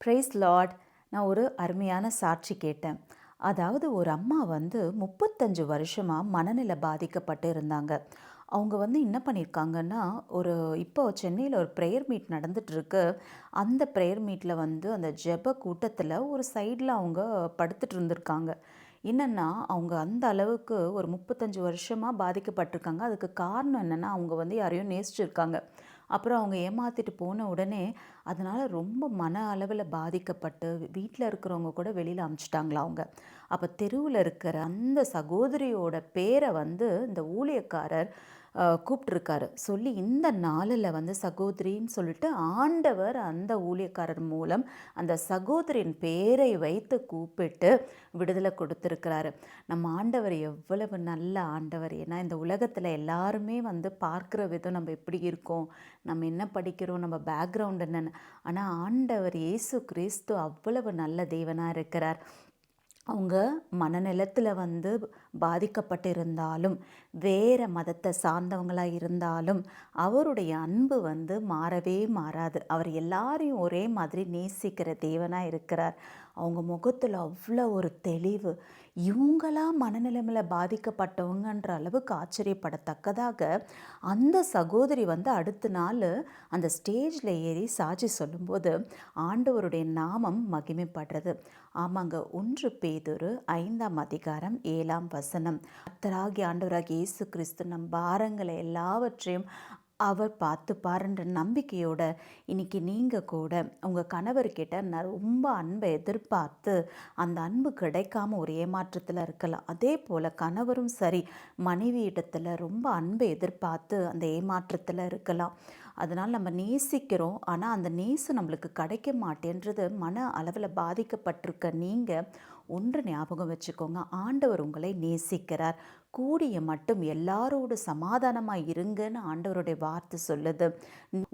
Price Lord. நான் ஒரு அருமையான சாட்சி கேட்டேன். அதாவது ஒரு அம்மா வந்து 35 வருஷமா மனநிலை பாதிக்கப்பட்டு இருந்தாங்க. அவங்க வந்து என்ன பண்ணியிருக்காங்கன்னா, ஒரு இப்போ சென்னையில ஒரு ப்ரேயர் மீட் நடந்துட்டுருக்கு. அந்த ப்ரேயர் மீட்ல வந்து அந்த ஜெப கூட்டத்தில ஒரு சைட்ல அவங்க படுத்துட்டு இருந்திருக்காங்க. என்னன்னா, அவங்க அந்த அளவுக்கு ஒரு 35 வருஷமா பாதிக்கப்பட்டிருக்காங்க. அதுக்கு காரணம் என்னன்னா, அவங்க வந்து யாரையோ நேசிச்சிருக்காங்க. அப்புறம் அவங்க ஏமாத்திட்டு போன உடனே, அதனால ரொம்ப மன அளவில பாதிக்கப்பட்டு, வீட்ல இருக்கிறவங்க கூட வெளியில அனுப்பிச்சுட்டாங்களாம் அவங்க. அப்ப தெருவுல இருக்கிற அந்த சகோதரியோட பேர வந்து இந்த ஊழியக்காரர் கூப்பிட்டுருக்காரு. சொல்லி இந்த நாளில வந்து சகோதரின்னு சொல்லிட்டு ஆண்டவர் அந்த ஊழியக்காரர் மூலம் அந்த சகோதரியின் பேரை வைத்து கூப்பிட்டு விடுதலை கொடுத்திருக்கிறாரு. நம்ம ஆண்டவர் எவ்வளவு நல்ல ஆண்டவர்! ஏன்னா இந்த உலகத்துல எல்லாருமே வந்து பார்க்குற விதம் நம்ம எப்படி இருக்கோம், நம்ம என்ன படிக்கிறோம், நம்ம பேக்ரவுண்ட் என்னன்னு. ஆனா ஆண்டவர் இயேசு கிறிஸ்து அவ்வளவு நல்ல தேவனா இருக்கிறார். அவங்க மனநலத்தில் வந்து பாதிக்கப்பட்டிருந்தாலும், வேறு மதத்தை சார்ந்தவங்களா இருந்தாலும், அவருடைய அன்பு வந்து மாறவே மாறாது. அவர் எல்லாரையும் ஒரே மாதிரி நேசிக்கிற தேவனாக இருக்கிறார். அவங்க முகத்தில் அவ்வளோ ஒரு தெளிவு. இவங்களா மனநிலைமையில் பாதிக்கப்பட்டவங்கன்ற அளவுக்கு ஆச்சரியப்படத்தக்கதாக அந்த சகோதரி வந்து அடுத்த நாள் அந்த ஸ்டேஜில் ஏறி சாட்சி சொல்லும்போது ஆண்டவருடைய நாமம் மகிமைப்படுறது. ஆமாங்க, 1 பேதுரு 5ஆம் அதிகாரம் 7ஆம் வசனம். கர்த்தராகிய ஆண்டவராகிய இயேசு கிறிஸ்து நம் பாரங்களை எல்லாவற்றையும் அவர் பார்த்துப்பாருன்ற நம்பிக்கையோட இன்னைக்கு நீங்கள் கூட உங்கள் கணவர்கிட்ட நான் ரொம்ப அன்பை எதிர்பார்த்து அந்த அன்பு கிடைக்காம ஒரு ஏமாற்றத்தில் இருக்கலாம். அதே போல் கணவரும் சரி, மனைவி இடத்துல ரொம்ப அன்பை எதிர்பார்த்து அந்த ஏமாற்றத்தில் இருக்கலாம். அதனால் நம்ம நேசிக்கிறோம், ஆனால் அந்த நேசம் நம்மளுக்கு கிடைக்க மாட்டேன்றது மன அளவில் பாதிக்கப்பட்டிருக்க நீங்கள் ஒன்று ஞாபகம் வச்சுக்கோங்க. ஆண்டவர் உங்களை நேசிக்கிறார். கூடிய மட்டும் எல்லாரோடு சமாதானமாக இருங்கன்னு ஆண்டவருடைய வார்த்தை சொல்லுது.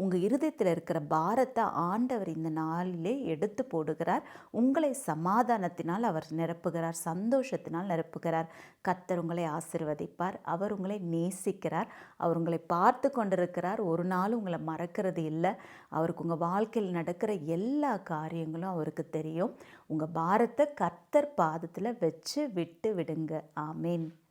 உங்கள் இருதயத்தில் இருக்கிற பாரத்தை ஆண்டவர் இந்த நாளிலே எடுத்து போடுகிறார். உங்களை சமாதானத்தினால் அவர் நிரப்புகிறார், சந்தோஷத்தினால் நிரப்புகிறார். கர்த்தர் உங்களை ஆசீர்வதிப்பார். அவர் உங்களை நேசிக்கிறார். அவர் உங்களை பார்த்து கொண்டிருக்கிறார். ஒரு நாள் உங்களை மறக்கிறது இல்லை. அவருக்கு உங்கள் வாழ்க்கையில் நடக்கிற எல்லா காரியங்களும் அவருக்கு தெரியும். உங்கள் பாரத்தை கர்த்தர் பாதத்தில் வச்சு விட்டு விடுங்க. ஆமேன்.